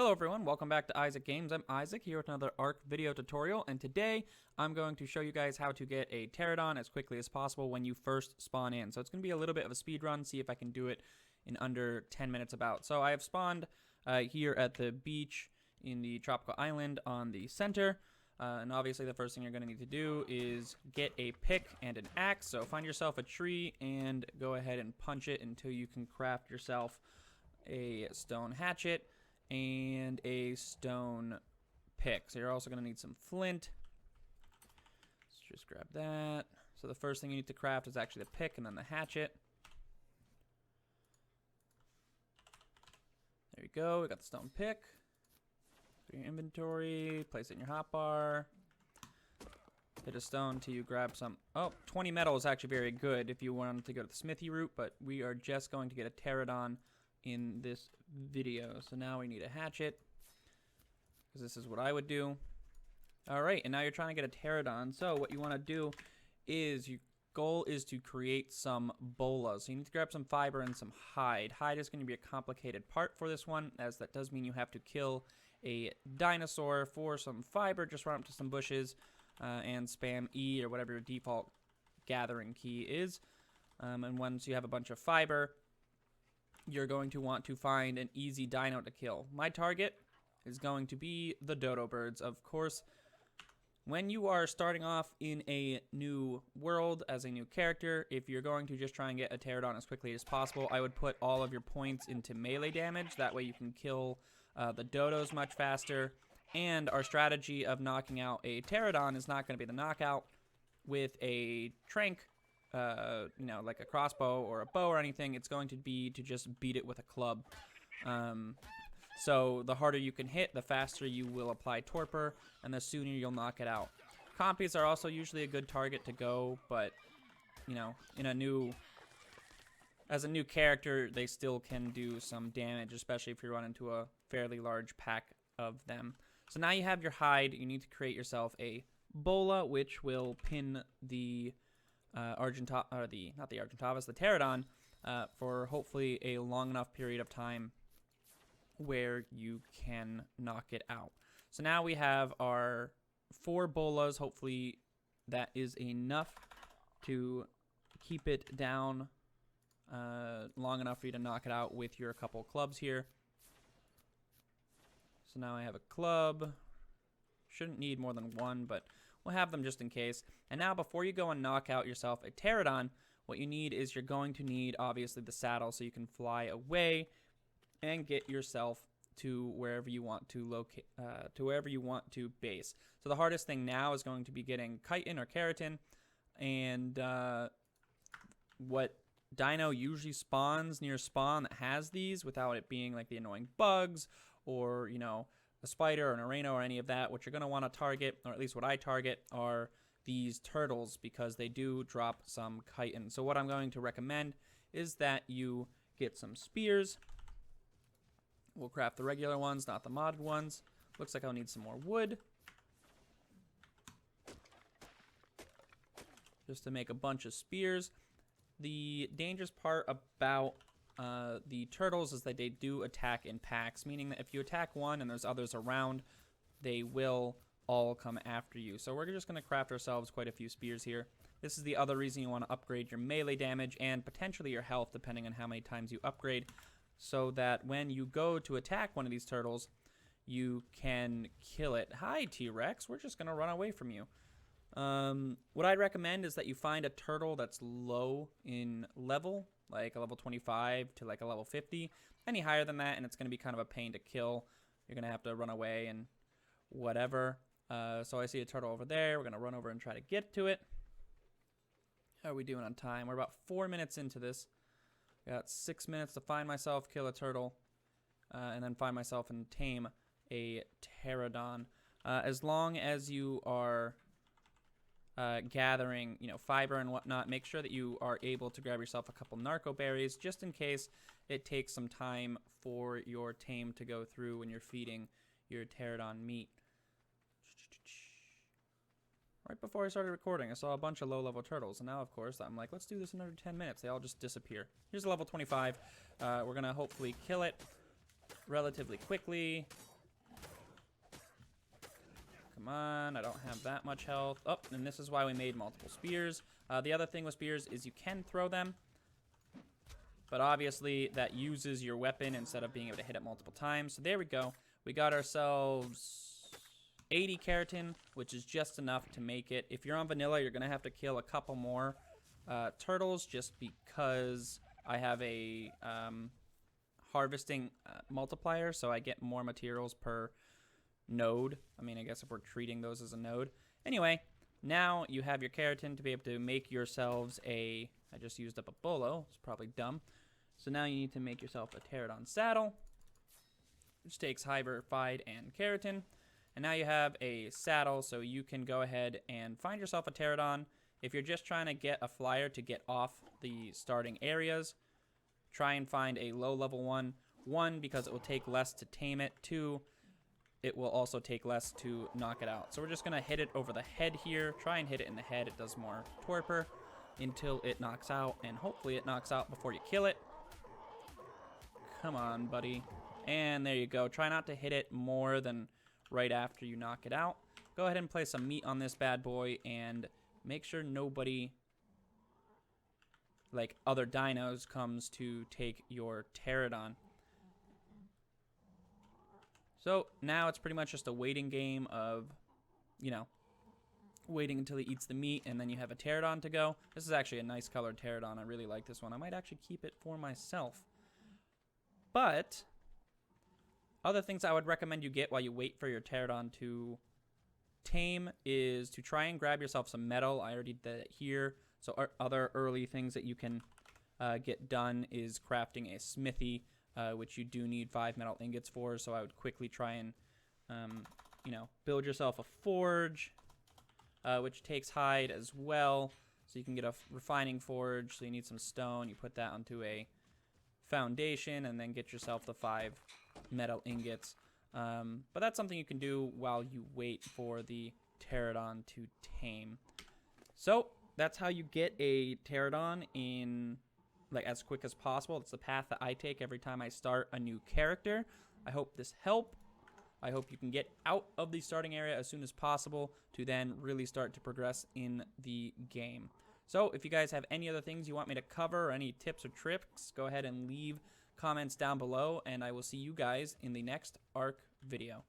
Hello everyone, welcome back to Eyezzzick Games. I'm Eyezzzick here with another Ark video tutorial, and today I'm going to show you guys how to get a Pteranodon as quickly as possible when you first spawn in. So it's going to be a little bit of a speed run, see if I can do it in under 10 minutes about. So I have spawned here at the beach in the tropical island on the center, and obviously the first thing you're going to need to do is get a pick and an axe. So find yourself a tree and go ahead and punch it until you can craft yourself a stone hatchet and a stone pick. So you're also going to need some flint. Let's just grab that. So the first thing you need to craft is actually the pick and then the hatchet. There you go. We got the stone pick. Go to your inventory. Place it in your hotbar. Hit a stone until you grab some. Oh, 20 metal is actually very good if you wanted to go to the smithy route, but we are just going to get a Pteranodon in this video. So now we need a hatchet, because this is what I would do. Alright, and now you're trying to get a Pteranodon. So what you want to do is, your goal is to create some bolas. So you need to grab some fiber and some hide. Hide is going to be a complicated part for this one, as that does mean you have to kill a dinosaur. For some fiber, just run up to some bushes and spam E or whatever your default gathering key is. And once you have a bunch of fiber, you're going to want to find an easy dino to kill. My target is going to be the dodo birds. Of course, when you are starting off in a new world as a new character, if you're going to just try and get a Pteranodon as quickly as possible, I would put all of your points into melee damage. That way you can kill the dodos much faster. And our strategy of knocking out a Pteranodon is not going to be the knockout with a trank, like a crossbow or a bow or anything. It's going to be to just beat it with a club. So the harder you can hit, the faster you will apply torpor, and the sooner you'll knock it out. Compies are also usually a good target to go, but as a new character, they still can do some damage, especially if you run into a fairly large pack of them. So now you have your hide. You need to create yourself a bola, which will pin the the Pteranodon, for hopefully a long enough period of time where you can knock it out. So now we have our 4 bolas. Hopefully that is enough to keep it down long enough for you to knock it out with your couple clubs here. So now I have a club. Shouldn't need more than one, but we'll have them just in case. And now before you go and knock out yourself a Pteranodon, what you need is you're going to need, obviously, the saddle so you can fly away and get yourself to wherever you want to locate, to wherever you want to base. So the hardest thing now is going to be getting chitin or keratin. And what dino usually spawns near spawn that has these without it being like the annoying bugs or, a spider or an arano or any of that, what you're going to want to target, or at least what I target, are these turtles, because they do drop some chitin. So what I'm going to recommend is that you get some spears. We'll craft the regular ones, not the modded ones. Looks like I'll need some more wood, just to make a bunch of spears. The dangerous part about the turtles is that they do attack in packs, meaning that if you attack one and there's others around, they will all come after you. So we're just going to craft ourselves quite a few spears here. This is the other reason you want to upgrade your melee damage and potentially your health, depending on how many times you upgrade, so that when you go to attack one of these turtles, you can kill it. Hi, T-Rex. We're just going to run away from you. What I'd recommend is that you find a turtle that's low in level, like a level 25 to like a level 50. Any higher than that, and it's going to be kind of a pain to kill. You're going to have to run away and whatever. So I see a turtle over there. We're going to run over and try to get to it. How are we doing on time? We're about 4 minutes into this. Got 6 minutes to find myself, kill a turtle, and then find myself and tame a Pteranodon. As long as you are gathering, fiber and whatnot, make sure that you are able to grab yourself a couple narco berries, just in case it takes some time for your tame to go through when you're feeding your Pteranodon meat. Right before I started recording, I saw a bunch of low-level turtles, and now, of course, I'm like, let's do this in under 10 minutes. They all just disappear. Here's a level 25. We're going to hopefully kill it relatively quickly. Come on, I don't have that much health. Oh, and this is why we made multiple spears. The other thing with spears is you can throw them, but obviously that uses your weapon instead of being able to hit it multiple times. So there we go. We got ourselves 80 keratin, which is just enough to make it. If you're on vanilla, you're going to have to kill a couple more turtles just because I have a harvesting multiplier, so I get more materials per node. I mean, I guess if we're treating those as a node. Anyway, now you have your keratin to be able to make yourselves a... I just used up a bolo. It's probably dumb. So now you need to make yourself a Pteranodon saddle, which takes high verified and keratin. And now you have a saddle, so you can go ahead and find yourself a Pteranodon. If you're just trying to get a flyer to get off the starting areas, try and find a low level one. One, because it will take less to tame it. Two, it will also take less to knock it out. So we're just going to hit it over the head here. Try and hit it in the head. It does more torpor until it knocks out, and hopefully it knocks out before you kill it. Come on, buddy. And there you go. Try not to hit it more than right after you knock it out. Go ahead and place some meat on this bad boy and make sure nobody, like other dinos, comes to take your Pteranodon. So now it's pretty much just a waiting game of, you know, waiting until he eats the meat, and then you have a Pteranodon to go. This is actually a nice colored Pteranodon. I really like this one. I might actually keep it for myself. But other things I would recommend you get while you wait for your Pteranodon to tame is to try and grab yourself some metal. I already did it here. So other early things that you can get done is crafting a smithy, which you do need 5 metal ingots for. So I would quickly try and, you know, build yourself a forge, which takes hide as well. So you can get a refining forge. So you need some stone. You put that onto a foundation and then get yourself the 5 metal ingots. But that's something you can do while you wait for the Pteranodon to tame. So that's how you get a Pteranodon in like as quick as possible. It's the path that I take every time I start a new character. I hope this helped. I hope you can get out of the starting area as soon as possible to then really start to progress in the game. So if you guys have any other things you want me to cover or any tips or tricks, go ahead and leave comments down below, and I will see you guys in the next Ark video.